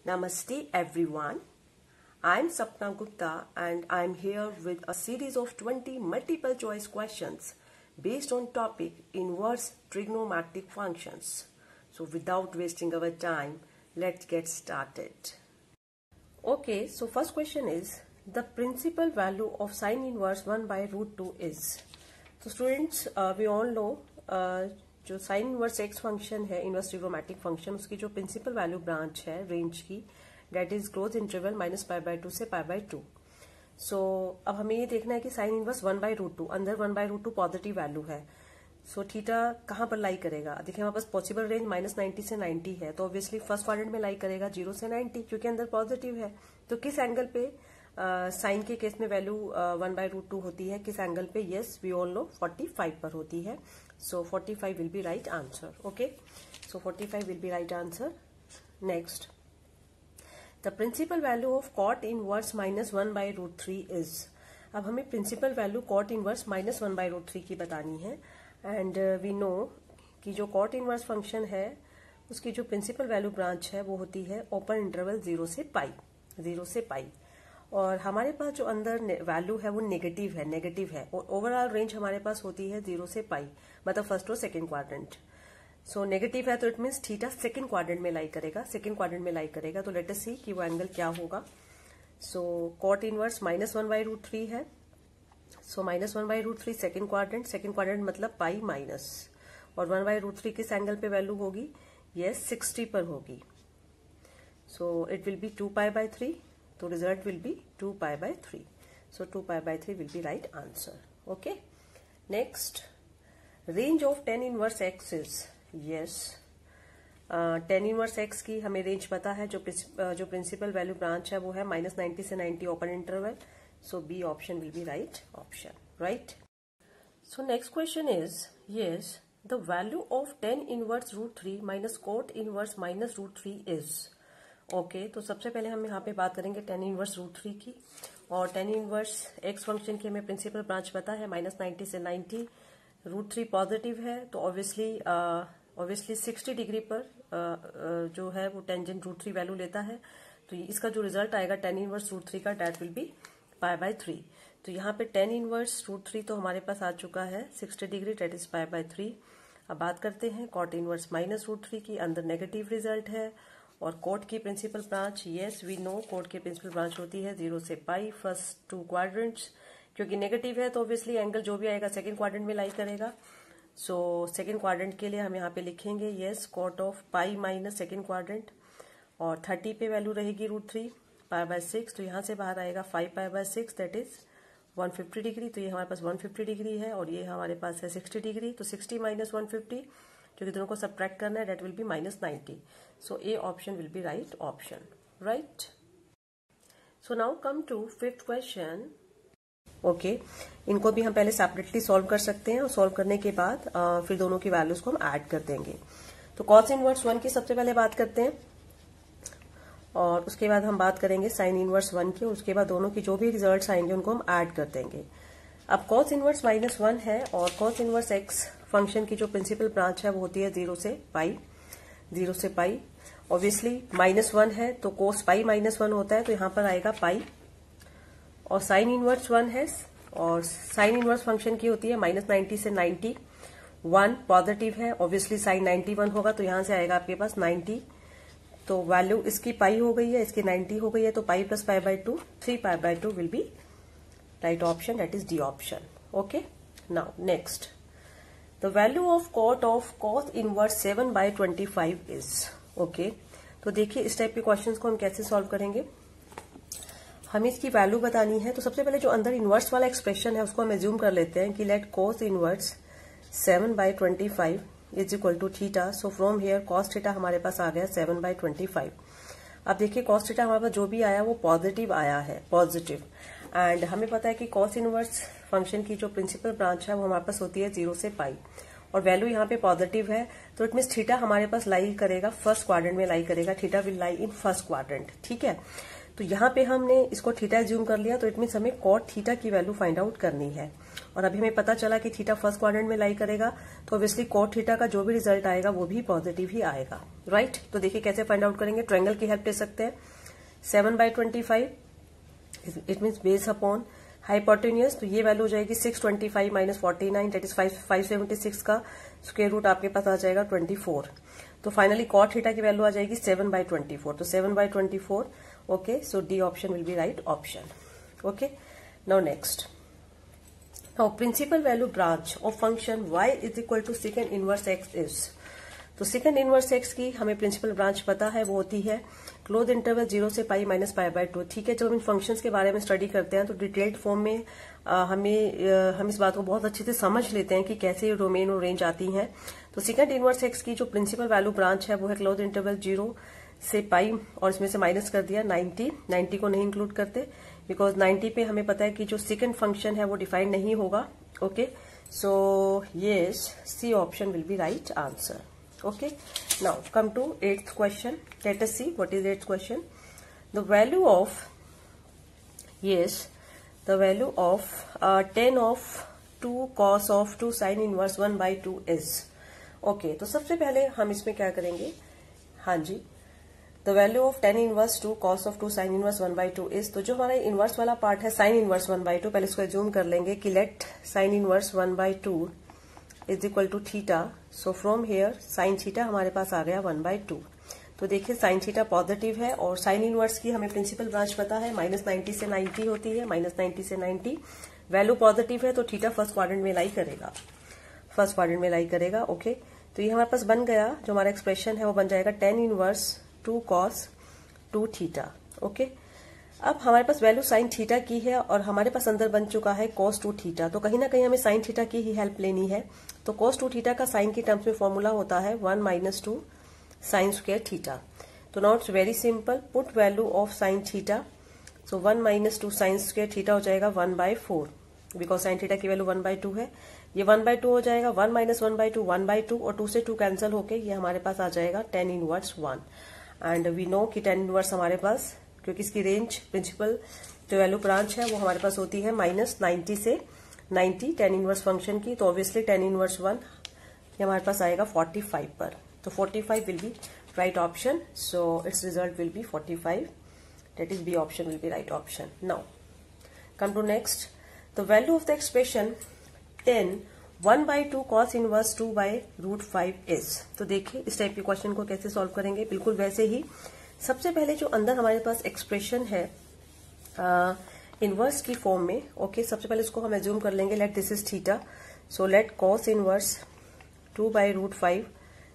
Namaste everyone. I'm Sapna Gupta and I'm here with a series of 20 multiple choice questions based on topic inverse trigonometric functions. So without wasting our time, let's get started. Okay, so first question is the principal value of sine inverse 1 by root 2 is. So students, we all know जो sign inverse x function है inverse trigonometric function उसकी जो principal value branch है range की date is close interval -π/2 से π/2. सो अब हमें ये देखना है कि साइन इनवर्स 1 by root 2 अंदर 1 by root 2 पॉजिटिव वैल्यू है. सो थीटा कहाँ पर लाई करेगा. देखिए हमारे पास पॉसिबल रेंज -90 से 90 है तो ऑब्वियसली फर्स्ट क्वाड्रेंट में लाई करेगा 0 से 90 क्योंकि अंदर पॉजिटिव है. तो किस एंगल पे साइन के केस में वैल्यू 1 by root 2 होती है, किस एंगल पे. यस वी ऑल नो 45 पर होती है. So 45 will be right answer. Okay, so 45 will be right answer. Next, the principal value of cot inverse -1 by root 3 is. अब हमें principal value cot inverse -1 by root 3 की बतानी है and we know कि जो cot inverse फंक्शन है उसकी जो प्रिंसिपल वैल्यू ब्रांच है वो होती है ओपन इंटरवल 0 से पाई. और हमारे पास जो अंदर वैल्यू है वो नेगेटिव है और ओवरऑल रेंज हमारे पास होती है 0 से पाई, मतलब फर्स्ट और सेकंड क्वाड्रेंट. सो नेगेटिव है तो it means theta second quadrant में लाई करेगा. तो लेट अस सी कि वो एंगल क्या होगा. सो कॉट इनवर्स -1 by root 3 है. सो -1 by root 3 सेकंड क्वाड्रेंट मतलब पाई माइनस, और 1 by root 3 किस एंगल पे वैल्यू होगी. यस 60 पर होगी. So it will be 2π/3. तो result will be 2π/3. So 2π/3 will be right answer. Okay. Next, range of tan inverse x is. Yes, tan inverse x की हमें range पता है. जो प्रिंसिपल वैल्यू ब्रांच है वो है -90 से 90 open interval. So B option will be right option. Right. So next question is, yes, the value of tan inverse root 3 minus cot inverse minus root 3 is. ओके, तो सबसे पहले हम यहाँ पे बात करेंगे टेन इनवर्स रूट 3 की. और टेन इनवर्स एक्स फंक्शन की हमें प्रिंसिपल ब्रांच पता है -90 से 90. रूट 3 पॉजिटिव है तो ऑब्वियसली 60 डिग्री पर जो है वो टेंजेंट रूट 3 वैल्यू लेता है. तो इसका जो रिजल्ट आएगा टेन इनवर्स रूट 3 का डेट विल बी π/3. तो यहाँ पे टेन इनवर्स रूट 3 तो हमारे पास आ चुका है 60 डिग्री, डेट इज π/3. अब बात करते हैं कॉट इनवर्स -√3 की. अंदर नेगेटिव रिजल्ट है. और कोट की principal branch, yes we know cot की प्रिंसिपल ब्रांच होती है 0 से पाई फर्स्ट 2 क्वाड्रेंट्स. क्योंकि नेगेटिव है तो ऑब्वियसली एंगल जो भी आएगा सेकंड क्वाड्रेंट में लाई करेगा. सो सेकंड क्वाड्रेंट के लिए हम यहाँ पे लिखेंगे yes cot of pi minus second quadrant. और 30 पे वैल्यू रहेगी रूट 3 π/6. तो यहाँ से बाहर आएगा 5π/6 दैट इज 150 डिग्री. तो ये हमारे पास 150 डिग्री है और ये हमारे पास है 60 डिग्री. तो 60 - 150 क्योंकि दोनों को सब्ट्रैक्ट करना है, that will be -90. So A option will be right option. Right. So now come to fifth question. Okay, इनको भी हम पहले सेपरेटली सॉल्व कर सकते हैं और सॉल्व करने के बाद फिर दोनों की वैल्यूज को हम ऐड कर देंगे. तो कॉस इनवर्स 1 की सबसे पहले बात करते हैं और उसके बाद हम बात करेंगे साइन इनवर्स 1 की, और उसके बाद दोनों की जो भी रिजल्ट्स आएंगे उनको हम ऐड कर देंगे. अब कॉस इनवर्स -1 है और कॉस इनवर्स एक्स फंक्शन की जो प्रिंसिपल ब्रांच है वो होती है 0 से पाई. ऑब्वियसली -1 है तो कोस पाई -1 होता है तो यहां पर आएगा पाई. और साइन इनवर्स 1 है और साइन इनवर्स फंक्शन की होती है -90 से 90. 1 पॉजिटिव है, ऑब्वियसली साइन 91 होगा तो यहां से आएगा आपके पास 90. तो वैल्यू इसकी पाई हो गई है, इसकी 90 हो गई है. तो pi plus π/2 3π/2 will be right option, that is D option. Okay. Now next, the value of cos inverse 7/25 is. ओके, तो देखिए इस टाइप के क्वेश्चंस को हम कैसे सॉल्व करेंगे. हमें इसकी वैल्यू बतानी है. तो सबसे पहले जो अंदर इनवर्स वाला एक्सप्रेशन है उसको हम एज्यूम कर लेते हैं कि let cos inverse 7/25 is equal to theta. So from here cos theta हमारे पास आ गया 7/25. अब देखिए cos थीटा हमारे पास जो भी आया वो पॉजिटिव आया है, पॉजिटिव. एंड हमें पता है कि cos इनवर्स फंक्शन की जो प्रिंसिपल ब्रांच है वो हमारे पास होती है 0 से पाई और वैल्यू यहाँ पे पॉजिटिव है. तो इट मीन्स थीटा हमारे पास लाई करेगा फर्स्ट क्वाड्रेंट में लाई करेगा. Theta will lie in first quadrant. ठीक है. तो यहाँ पे हमने इसको थीटा एज्यूम कर लिया, तो इट मीन्स हमें कॉट थीटा की वैल्यू फाइंड आउट करनी है। और अभी हमें पता चला कि थीटा फर्स्ट क्वाड्रेंट में लाई करेगा, तो ऑब्वियसली कॉट थीटा का जो भी रिजल्ट आएगा वो भी पॉजिटिव ही आएगा, राइट। तो देखिए कैसे फाइंड आउट करेंगे, ट्रायंगल की हेल्प ले सकते हैं। 7/25 it means base upon hypotenuse, तो ये वैल्यू हो जाएगी 625 माइनस 49 दैट इज 576 का स्क्वायर रूट आपके पास आ जाएगा 24। तो फाइनली कॉट थीटा की वैल्यू आ जाएगी 7/24, तो 7/24। Okay, so D option will be right option. Okay, now next, now principal value branch of function y is equal to second inverse x is. तो second inverse x की हमें principal branch पता है, वो होती है क्लोज इंटरवल 0 से pi minus π/2। ठीक है, जब हम इन फंक्शंस के बारे में स्टडी करते हैं तो डिटेल्ड फॉर्म में हम इस बात को बहुत अच्छे से समझ लेते हैं कि कैसे डोमेन और रेंज आती हैं। तो सेकेंड इनवर्स x की जो प्रिंसिपल वैल्यू ब्रांच है वो है क्लोज इंटरवल 0 से पाई, और इसमें से माइनस कर दिया 90 को नहीं इंक्लूड करते, बिकॉज 90 पे हमें पता है कि जो सेकेंड फंक्शन है वो डिफाइन नहीं होगा। Okay, so yes, C option will be right answer. Okay, now come to 8th question. Let us see what is 8th question. The value of, yes, the value of tan of 2 cos of 2 sin inverse 1/2 is. Okay, तो सबसे पहले हम इसमें क्या करेंगे, हाँ जी, the value of tan inverse 2 cos of 2 sin inverse 1/2 is, तो जो हमारा इनवर्स वाला पार्ट है sin inverse 1/2, पहले इसको एज्यूम कर लेंगे कि let sin inverse 1/2 is equal to theta. So from here sine theta हमारे पास आ गया 1/2। तो देखिए साइन थीटा पॉजिटिव है, और साइन इनवर्स की हमें प्रिंसिपल ब्रांच पता है -90 से 90 होती है, -90 से 90 वैल्यू पॉजिटिव है, तो थीटा फर्स्ट क्वाड्रेंट में लाई करेगा, फर्स्ट क्वाड्रेंट में लाई करेगा। ओके, तो ये हमारे पास बन गया, जो हमारा एक्सप्रेशन है वो बन जाएगा tan inverse 2 cos 2 theta. Okay, अब हमारे पास वैल्यू साइन थीटा की है और हमारे पास अंदर बन चुका है cos 2 थीटा, तो कहीं ना कहीं हमें साइन थीटा की ही हेल्प लेनी है। तो cos 2 थीटा का साइन की टर्म्स में फॉर्मूला होता है 1 - 2 साइन स्क्वायर थीटा। तो now it's very simple, put value of sine theta, so 1 - 2 sine square theta हो जाएगा 1/4, बिकॉज साइन थीटा की वैल्यू 1/2 है। ये 1/2 हो जाएगा, 1 - 1/2 1/2, और 2 से 2 कैंसिल होके ये हमारे पास आ जाएगा tan inverse 1। And we know कि tan इनवर्स हमारे पास, क्योंकि इसकी रेंज प्रिंसिपल जो वैल्यू ब्रांच है वो हमारे पास होती है -90 से 90 tan इनवर्स फंक्शन की, तो ऑब्वियसली tan इनवर्स 1 ये हमारे पास आएगा 45 पर, तो 45 will be right option. So it's result will be 45, that is B option will be right option. Now come to next, the value of the expression tan 1/2 cos inverse 2/√5 is. तो देखिए इस type के question को कैसे solve करेंगे, बिल्कुल वैसे ही। सबसे पहले जो अंदर हमारे पास एक्सप्रेशन है इनवर्स की फॉर्म में, ओके, सबसे पहले इसको हम एज्यूम कर लेंगे, let this is theta, so let cos inverse 2/√5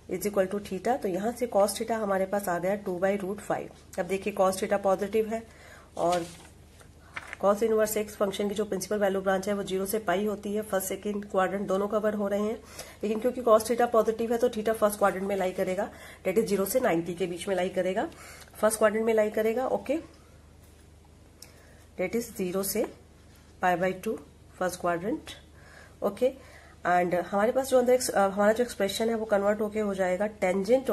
is equal to theta. तो यहां से cos थीटा हमारे पास आ गया 2/√5। अब देखिए cos थीटा पॉजिटिव है, और cos इनवर्स x फंक्शन की जो प्रिंसिपल वैल्यू ब्रांच है वो 0 से पाई होती है, फर्स्ट सेकंड क्वाड्रेंट दोनों कवर हो रहे हैं। लेकिन क्योंकि cos थीटा पॉजिटिव है तो थीटा फर्स्ट क्वाड्रेंट में लाई करेगा, डेट इज 0 से 90 के बीच में लाई करेगा, फर्स्ट क्वाड्रेंट में लाई करेगा। ओके, डेट इज 0 से π/2 फर्स्ट क्वाड्रेंट। ओके, एंड हमारे पास जो अंदर हमारा जो एक्सप्रेशन है वो कन्वर्ट होके हो जाएगा टेंजेंट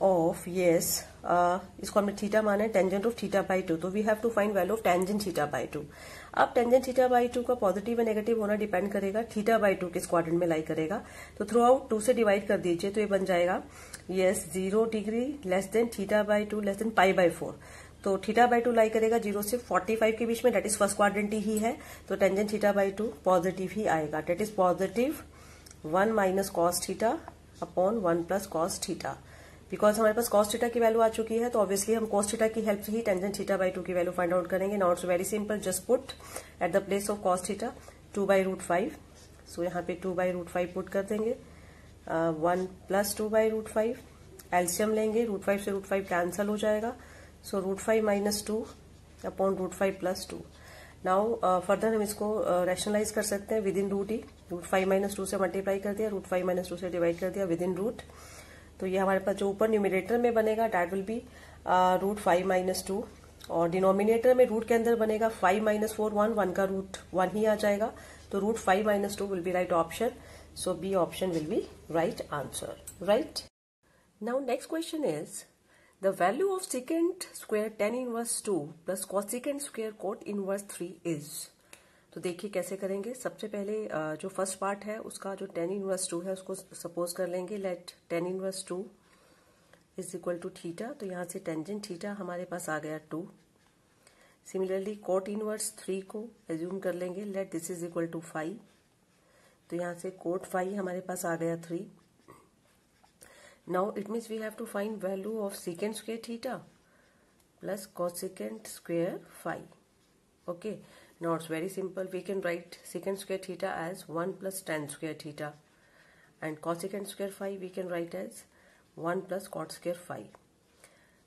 ऑफ यस, इसको हमने थीटा माना है, टेंजेंट ऑफ θ/2, तो we have to find value of tangent θ/2। अब टेंजेंट θ/2 का पॉजिटिव या नेगेटिव होना डिपेंड करेगा θ/2 किस क्वाड्रेंट में लाई करेगा। तो थ्रू आउट 2 से डिवाइड कर दीजिए, तो ये बन जाएगा yes 0 degree less than θ/2 less than π/4। तो θ/2 लाई करेगा 0 से 45 के बीच में, डेट इज फर्स्ट क्वाड्रेंट ही है, तो टेंजेंट θ/2 पॉजिटिव ही आएगा, that is positive 1 - cos theta upon 1 + cos theta. Because हमारे पास cos थीटा की वैल्यू आ चुकी है, तो ऑब्वियसली हम cos थीटा की हेल्प से ही टेंजेंट θ/2 की वैल्यू फाइंड आउट करेंगे। Now it's very simple, just put at the place of cos theta 2/√5, सो यहाँ पे 2/√5 पुट कर देंगे, 1 + 2/√5, एल्सियम लेंगे, √5 से √5 कैंसल हो जाएगा, सो √5 - 2 अपॉन √5 + 2। नाउ फर्दर हम इसको रैशनलाइज कर सकते हैं विद इन रूट ही, √5 - 2 से मल्टीप्लाई कर दिया, √5 - 2 से डिवाइड कर दिया विद इन रूट। तो ये हमारे पास जो ऊपर न्यूमिनेटर में बनेगा दैट विल बी √5 - 2, और डिनोमिनेटर में रूट के अंदर बनेगा 5 - 4 1 का रूट 1 ही आ जाएगा, तो √5 - 2 will be right option. So B option will be right answer, right. Now next question is the value of second square tan inverse 2 plus cosecant square cot inverse 3 is. तो देखिए कैसे करेंगे। सबसे पहले जो फर्स्ट पार्ट है उसका जो टेन इनवर्स 2 है उसको सपोज कर लेंगे। Let tan inverse 2 is equal to theta. तो यहाँ से टेंजेंट थीटा हमारे पास आ गया 2। सिमिलरली कोट इनवर्स 3 को एज्यूम कर लेंगे। Let this is equal to 5। तो यहाँ से कोट 5 हमारे पास आ गया 3। Now it means we have to find value of second square theta plus cosecant square 5. Okay, now it's very simple. We can write secant square theta as 1 plus tan square theta, and cosecant square 5 we can write as 1 plus cot square 5.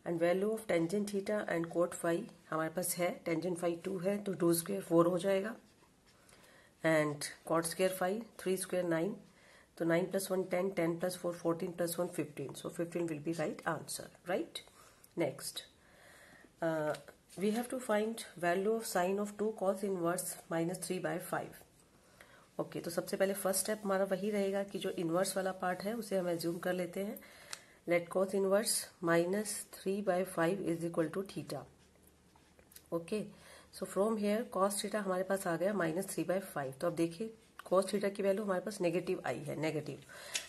And value of tangent theta and cot 5 हमारे पास है, tangent 5 2 है तो 2 square 4 हो जाएगा, and cot square 5 3 square 9, तो 9 plus 1 10, 10 plus 4 14 plus 1 15. So 15 will be right answer, right? Next. We have to find value of sine of 2 cos inverse minus 3 by 5. Okay, तो सबसे पहले फर्स्ट स्टेप हमारा वही रहेगा कि जो इनवर्स वाला पार्ट है उसे हम एज्यूम कर लेते हैं। Let cos inverse minus 3 by 5 is equal to theta. Okay, so from here cos theta हमारे पास आ गया माइनस 3 by 5। तो अब देखिए cos थीटा की वैल्यू हमारे पास नेगेटिव आई है, negative.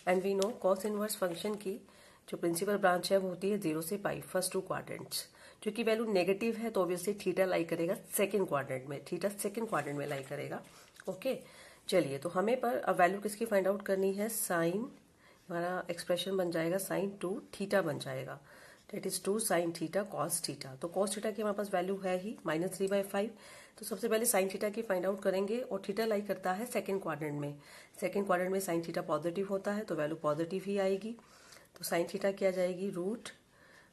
And we know cos inverse function की जो प्रिंसिपल ब्रांच है वो होती है 0 से पाई, फर्स्ट 2 क्वाड्रेंट्स। क्योंकि वैल्यू नेगेटिव है तो ऑब्वियसली थीटा लाई करेगा सेकंड क्वाड्रेंट में, थीटा सेकंड क्वाड्रेंट में लाई करेगा। ओके, चलिए तो हमें पर अब वैल्यू किसकी फाइंड आउट करनी है, साइन। हमारा एक्सप्रेशन बन जाएगा साइन 2 थीटा बन जाएगा, that is 2 sine theta cos theta. तो कॉस थीटा की हमारे पास वैल्यू है ही माइनस 3 by 5। तो सबसे पहले साइन थीटा की फाइंड आउट करेंगे, और थीटा लाई करता है सेकंड क्वाड्रेंट में। सेकंड क्वाड्रेंट में साइन थीटा पॉजिटिव होता है तो वैल्यू पॉजिटिव ही आएगी। तो साइन थीटा क्या जाएगी, रूट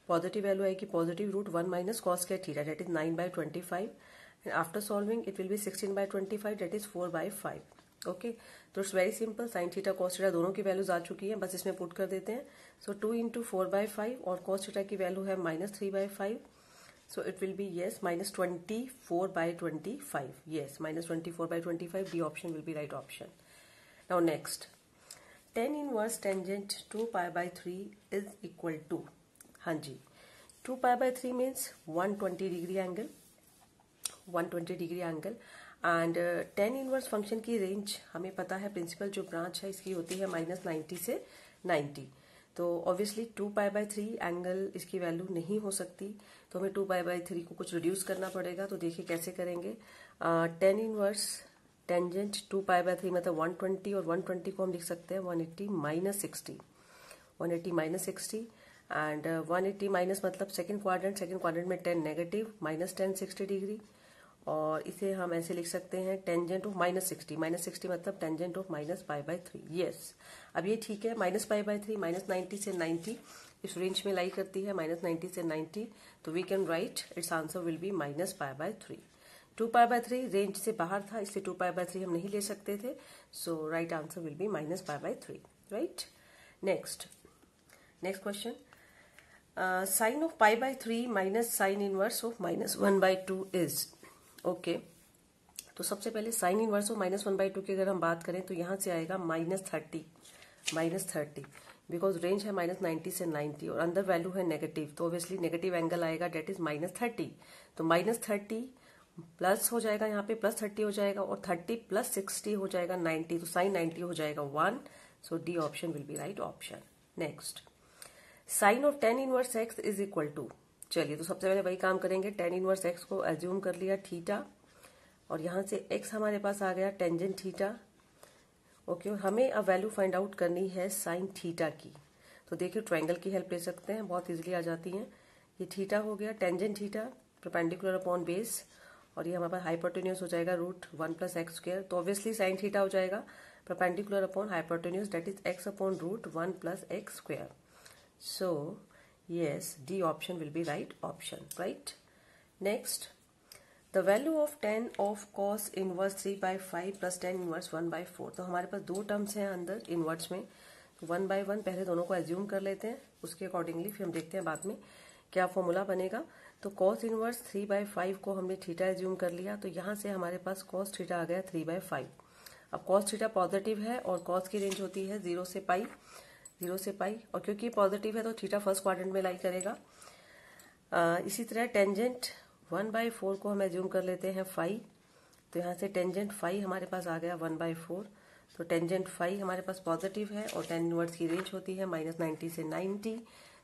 पॉजिटिव वैल्यू आएगी, positive root 1 minus cos square theta, that is 9 by 25। And after solving it will be 16 by 25, that is 4 by 5। Okay, तो it's very simple, sine theta cos theta दोनों की values आ चुकी हैं, बस इसमें put कर देते हैं। सो 2 इंटू 4 by 5 और कॉस थीटा की वैल्यू है minus 3 by 5। So it will be yes minus 24 by 25। Yes minus 24 by 25, D option will be right option. Now next, tan inverse tangent 2 pi by 3 is equal to, हाँ जी 2 pi by 3 means 120 degree angle, 120 degree angle. And tan inverse function की range हमें पता है, principal जो branch है इसकी होती है माइनस 90 से 90। तो ऑब्वियसली 2 पाई by 3 एंगल इसकी वैल्यू नहीं हो सकती, तो हमें 2 पाई by 3 को कुछ रिड्यूस करना पड़ेगा। तो देखिए कैसे करेंगे। tan inverse tangent 2 pi by 3 मतलब 120, और 120 को हम लिख सकते हैं 180 माइनस 60, 180 माइनस 60। एंड 180 माइनस मतलब सेकंड क्वाड्रेंट में 10 नेगेटिव, माइनस 10 60 डिग्री, और इसे हम ऐसे लिख सकते हैं टेंजेंट ऑफ माइनस 60, माइनस 60 मतलब tangent of minus pi by 3। Yes, अब ये ठीक है, माइनस पाई by 3 माइनस 90 से 90 इस रेंज में लाई करती है, माइनस 90 से 90। तो we can write it's answer will be minus pi by 3। 2 pi by 3 range से बाहर था, इसलिए 2 पाई by 3 हम नहीं ले सकते थे। So right answer will be minus pi by 3, right. Next question, sine of pi by 3 minus sine inverse of minus 1 by 2 is. Okay, तो सबसे पहले sine inverse of minus 1 by 2 की अगर हम बात करें तो यहां से आएगा माइनस 30, बिकॉज रेंज है माइनस 90 से 90 और अंदर वैल्यू है नेगेटिव, तो ऑब्वियसली नेगेटिव एंगल आएगा, डेट इज माइनस 30। तो माइनस 30 प्लस हो जाएगा, यहाँ पे प्लस 30 हो जाएगा, और 30 प्लस 60 हो जाएगा 90, तो साइन 90 हो जाएगा 1। So D option will be right option. Next, sine of tan inverse x is equal to, चलिए तो सबसे पहले वही काम करेंगे, tan इनवर्स x को एज्यूम कर लिया थीटा, और यहां से x हमारे पास आ गया टेंजेंट थीटा। ओके, हमें अब वैल्यू फाइंड आउट करनी है साइन थीटा की। तो देखिए ट्रायंगल की हेल्प ले सकते हैं, बहुत इजीली आ जाती है। ये थीटा हो गया, tangent theta perpendicular upon base, और ये हमारे पास हाइपोटेन्यूज हो जाएगा रूट 1 प्लस एक्स स्क्वायर। तो ऑब्वियसली साइन थीटा हो जाएगा perpendicular upon hypotenuse, that is x upon root 1 plus x square. So yes, D option will be right option, right? Next, the value of tan of cos inverse 3 by 5 plus tan inverse 1 by 4। तो हमारे पास दो terms हैं अंदर inverse में, तो 1 by 1 पहले दोनों को एज्यूम कर लेते हैं, उसके अकॉर्डिंगली फिर हम देखते हैं बाद में क्या फॉर्मूला बनेगा। तो cos इनवर्स 3 by 5 को हमने थीटा एज्यूम कर लिया, तो यहाँ से हमारे पास cos थीटा आ गया 3 by 5। अब cos थीटा पॉजिटिव है और cos की रेंज होती है 0 से पाई, और क्योंकि पॉजिटिव है तो थीटा फर्स्ट क्वाड्रेंट में लाई करेगा। इसी तरह टेंजेंट 1/4 को हम एज्यूम कर लेते हैं 5, तो यहाँ से टेंजेंट 5 हमारे पास आ गया 1/4, तो टेंजेंट 5 हमारे पास पॉजिटिव है और टेन इनवर्स की रेंज होती है -90 से 90,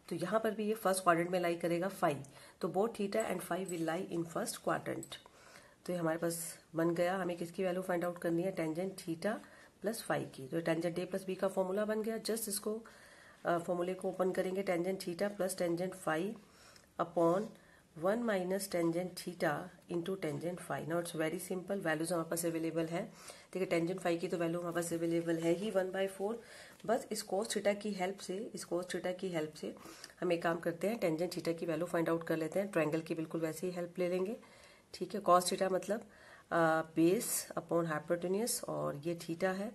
तो यहाँ पर भी ये फर्स्ट क्वाड्रेंट में लाई करेगा 5, तो both theta and 5 will lie in first quadrant. तो ये हमारे पास बन गया, हमें किसकी वैल्यू फाइंड आउट करनी है, टेंजेंट थीटा प्लस 5 की। तो टेंजेंट ए प्लस बी का फॉर्मूला बन गया, जस्ट इसको फॉर्मूले को ओपन करेंगे, tangent theta plus tangent 5 upon 1 minus tangent theta into tangent 5। Now it's very simple, values हमारे पास अवेलेबल है। देखिए टेंजेंट 5 की तो वैल्यू हमारे पास अवेलेबल है ही 1/4, बस इस कोस थीटा की हेल्प से हम एक काम करते हैं, टेंजेंट थीटा की वैल्यू फाइंड आउट कर लेते हैं। ट्रायंगल की बिल्कुल वैसे ही हेल्प ले लेंगे, ठीक है। कॉस थीटा मतलब बेस अपॉन हाइपोटेन्यूज और ये थीटा है,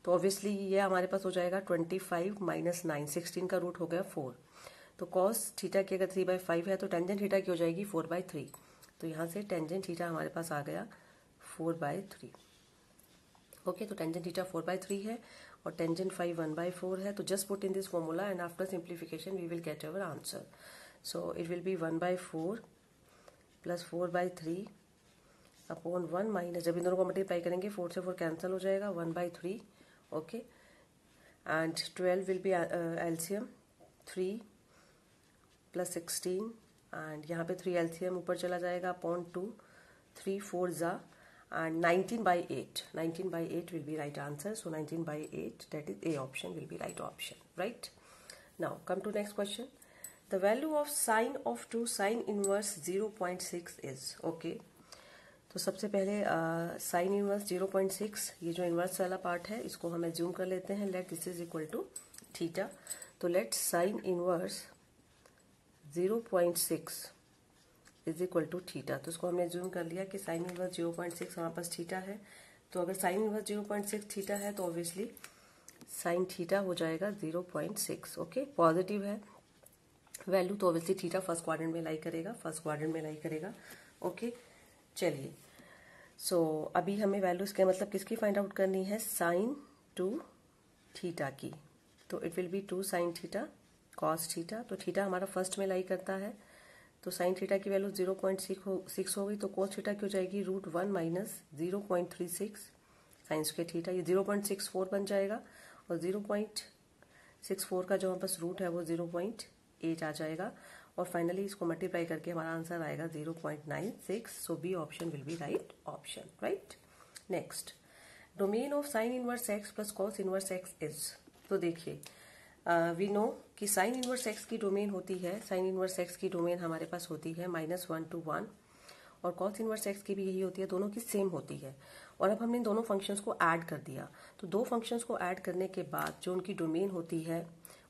तो ऑब्वियसली ये हमारे पास हो जाएगा 25 माइनस 9, 16 का रूट हो गया 4, तो कॉस थीटा की अगर 3/5 है तो टेंजेंट थीटा की हो जाएगी 4/3, तो यहाँ से टेंजेंट थीटा हमारे पास आ गया 4/3। ओके, तो टेंजेंट थीटा 4/3 है और टेंजेंट 5 1/4 है, तो just put in this formula and after simplification we will get our answer. So it will be 1/4 plus 4/3 upon 1 minus, जब इन दोनों को मल्टीप्लाई करेंगे 4 से 4 कैंसिल हो जाएगा, 1/3। Okay, and 12 will be LCM 3 plus 16 and यहाँ पे 3 एलसीएम ऊपर चला जाएगा अपॉन 2, 3 4 जा and 19/8, 19/8 will be right answer, so 19/8, that is A option will be right option, right? Now come to next question. The value of sine of 2 sin inverse 0.6 is, okay, तो सबसे पहले sine inverse 0.6, ये जो inverse वाला part है इसको हम assume कर लेते हैं, let this is equal to theta, तो let sine inverse 0.6 is equal to theta, तो उसको हमने एज्यूम कर लिया कि साइन इनवर्स 0.6 हमारे पास थीटा है, तो अगर साइन इनवर्स 0.6 थीटा है तो ऑब्वियसली साइन थीटा हो जाएगा 0.6। ओके, पॉजिटिव है वैल्यू, तो ऑब्वियसली थीटा फर्स्ट क्वाड्रेंट में लाई करेगा, ओके। चलिए, सो अभी हमें वैल्यूज के मतलब किसकी फाइंड आउट करनी है, साइन 2 थीटा की, तो it will B 2 sine theta cos theta, तो थीटा हमारा फर्स्ट में लाई करता है, तो साइन थीटा की वैल्यू 0.6 हो गई, तो कोस थीटा की हो जाएगी √1 माइनस 0.36 साइन स्क्वायर थीटा, ये 0.64 बन जाएगा और 0.64 का जो हमारे पास रूट है वो 0.8 आ जाएगा और फाइनली इसको मल्टीप्लाई करके हमारा आंसर आएगा 0.96, so B option will be right option, right. Next, domain of sine inverse x plus cos inverse x is, तो देखिए वी नो कि साइन इनवर्स एक्स की डोमेन होती है, साइन इनवर्स एक्स की डोमेन हमारे पास होती है -1 to 1 और कॉस इनवर्स एक्स की भी यही होती है, दोनों की सेम होती है। और अब हमने दोनों फंक्शंस को ऐड कर दिया, तो दो फंक्शंस को ऐड करने के बाद जो उनकी डोमेन होती है,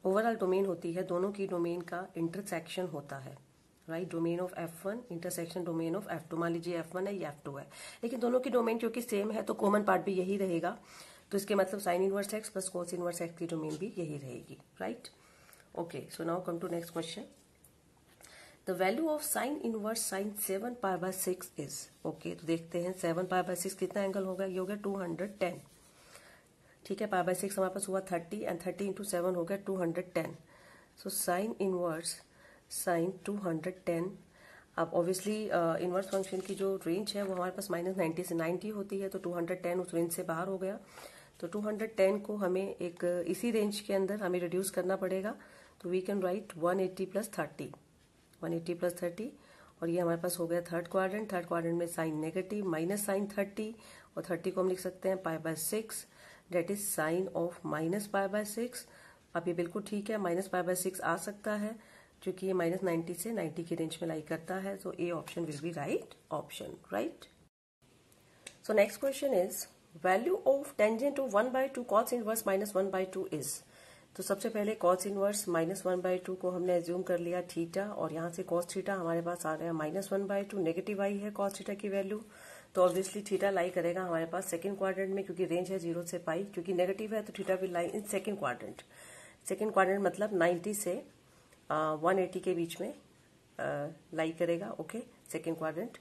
ओवरऑल डोमेन होती है, दोनों की डोमेन का इंटरसेक्शन होता है, right. Domain of F1 intersection domain of F2, मान लीजिए F1 है ये F2 है, लेकिन दोनों की डोमेन क्योंकि सेम है तो कॉमन पार्ट भी यही रहेगा, तो इसके मतलब sine inverse x plus cos inverse x की डोमेन भी यही रहेगी, right. Okay, so now come to next question. The value of sine inverse sine 7π/6 is, okay, तो देखते हैं 7π/6 कितना एंगल होगा, ये हो गया 210, ठीक है। π/6 हमारे पास हुआ 30 एंड 30 इंटू 7 हो गया 210, सो साइन इनवर्स साइन 210। अब ऑब्वियसली इनवर्स फंक्शन की जो रेंज है वो हमारे पास -90 से 90 होती है, तो 210 उस रेंज से बाहर हो गया, तो 210 को हमें एक इसी रेंज के अंदर हमें रिड्यूस करना पड़ेगा, तो वी कैन राइट 180 + 30, 180 + 30, और ये हमारे पास हो गया थर्ड क्वाड्रेंट में साइन नेगेटिव माइनस साइन 30, और 30 को हम लिख सकते हैं π/6, डेट इज साइन ऑफ -π/6। अब ये बिल्कुल ठीक है, -π/6 आ सकता है क्योंकि ये -90 से 90 की रेंज में लाई करता है, so A option will be right option, right. So next question is value of tangent of 1/2 cos inverse -1/2 is, तो सबसे पहले cos इनवर्स -1/2 को हमने एज्यूम कर लिया थीटा, और यहाँ से cos थीटा हमारे पास आ गया -1/2, नेगेटिव आई है cos थीटा की वैल्यू, तो ऑब्वियसली थीटा लाई करेगा हमारे पास सेकंड क्वाड्रेंट में, क्योंकि रेंज है 0 से π, क्योंकि नेगेटिव है तो theta will lie in second quadrant मतलब 90 से 180 के बीच में लाई करेगा, ओके, सेकंड क्वाड्रेंट।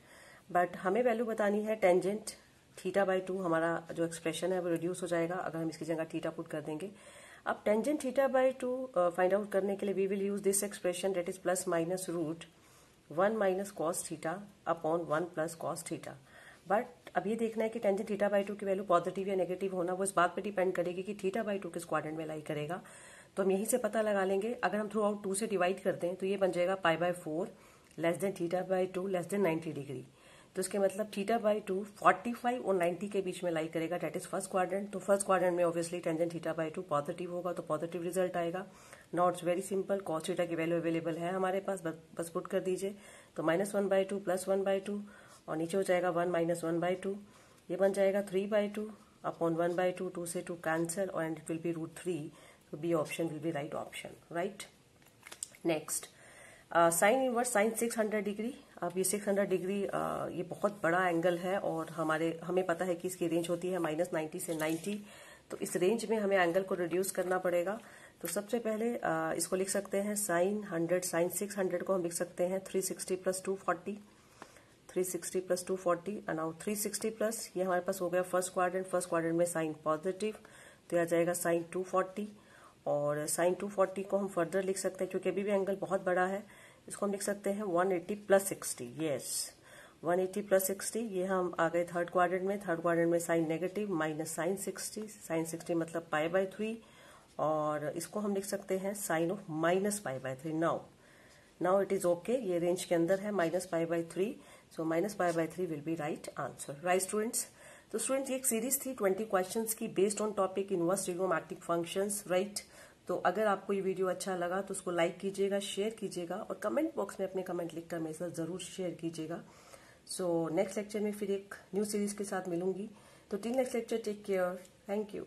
बट हमें वैल्यू बतानी है टेंजेंट θ/2, हमारा जो एक्सप्रेशन है वो रिड्यूस हो जाएगा अगर हम इसकी जगह थीटा पुट कर देंगे। अब टेंजेंट θ/2 फाइंड आउट करने के लिए we will use this expression, that is +- 1 minus cos theta upon 1 plus cos theta. But अब ये देखना है कि टेंजेंट थीटा बाई 2 की वैल्यू पॉजिटिव या नेगेटिव होना वो इस बात पे डिपेंड करेगी कि थीटा बाई 2 किस क्वाड्रेंट में लाई करेगा। तो हम यहीं से पता लगा लेंगे। अगर हम थ्रू आउट 2 से डिवाइड करते हैं तो ये बन जाएगा pi by 4 less than theta by 2 less than 90 degree. तो इसके मतलब थीटा बाई 2 45 और 90 के बीच में लाई करेगा, डेट इज फर्स्ट क्वाड्रेंट। तो फर्स्ट क्वाड्रेंट में obviously tangent theta by 2 positive होगा, तो पॉजिटिव रिजल्ट आएगा। Now it's very simple, cos theta की वैल्यू अवेलेबल है हमारे पास, बस पुट कर दीजिए। तो -1/2 प्लस 1/2 और नीचे हो जाएगा 1 माइनस 1/2। ये बन जाएगा 3/2 अपॉन 1/2, 2 से 2 cancel and it will be √3। तो B option will be right option, right. Next sine inverse sine 600 degree. अब ये 600 डिग्री ये बहुत बड़ा एंगल है और हमें पता है कि इसकी रेंज होती है -90 से 90। तो इस रेंज में हमें एंगल को रिड्यूस करना पड़ेगा। तो सबसे पहले इसको लिख सकते हैं साइन 100 साइन 600 को हम लिख सकते हैं 360 प्लस 240, 360 प्लस 240 नाउ 360 प्लस ये हमारे पास हो गया फर्स्ट क्वाड्रेंट में साइन पॉजिटिव, तो आ जाएगा साइन 240। और साइन 240 को हम फर्दर लिख सकते हैं क्योंकि अभी भी एंगल बहुत बड़ा है। इसको हम लिख सकते हैं 180 प्लस 60, यस 180 प्लस 60। ये हम आ गए थर्ड क्वाड्रेंट में साइन नेगेटिव माइनस साइन 60 मतलब पाई बाय 3। और इसको हम लिख सकते हैं sine of minus pi by 3। Now it is okay, ये रेंज के अंदर है minus pi by 3। So minus pi by 3 will be right answer, right students. तो स्टूडेंट्स ये एक सीरीज थी 20 क्वेश्चंस की based on topic inverse trigonometric functions, right. तो अगर आपको ये वीडियो अच्छा लगा तो उसको लाइक कीजिएगा, शेयर कीजिएगा और कमेंट बॉक्स में अपने कमेंट लिखकर मेरे साथ जरूर शेयर कीजिएगा। सो नेक्स्ट लेक्चर में फिर एक न्यू सीरीज के साथ मिलूंगी। तो till next lecture, take care, thank you.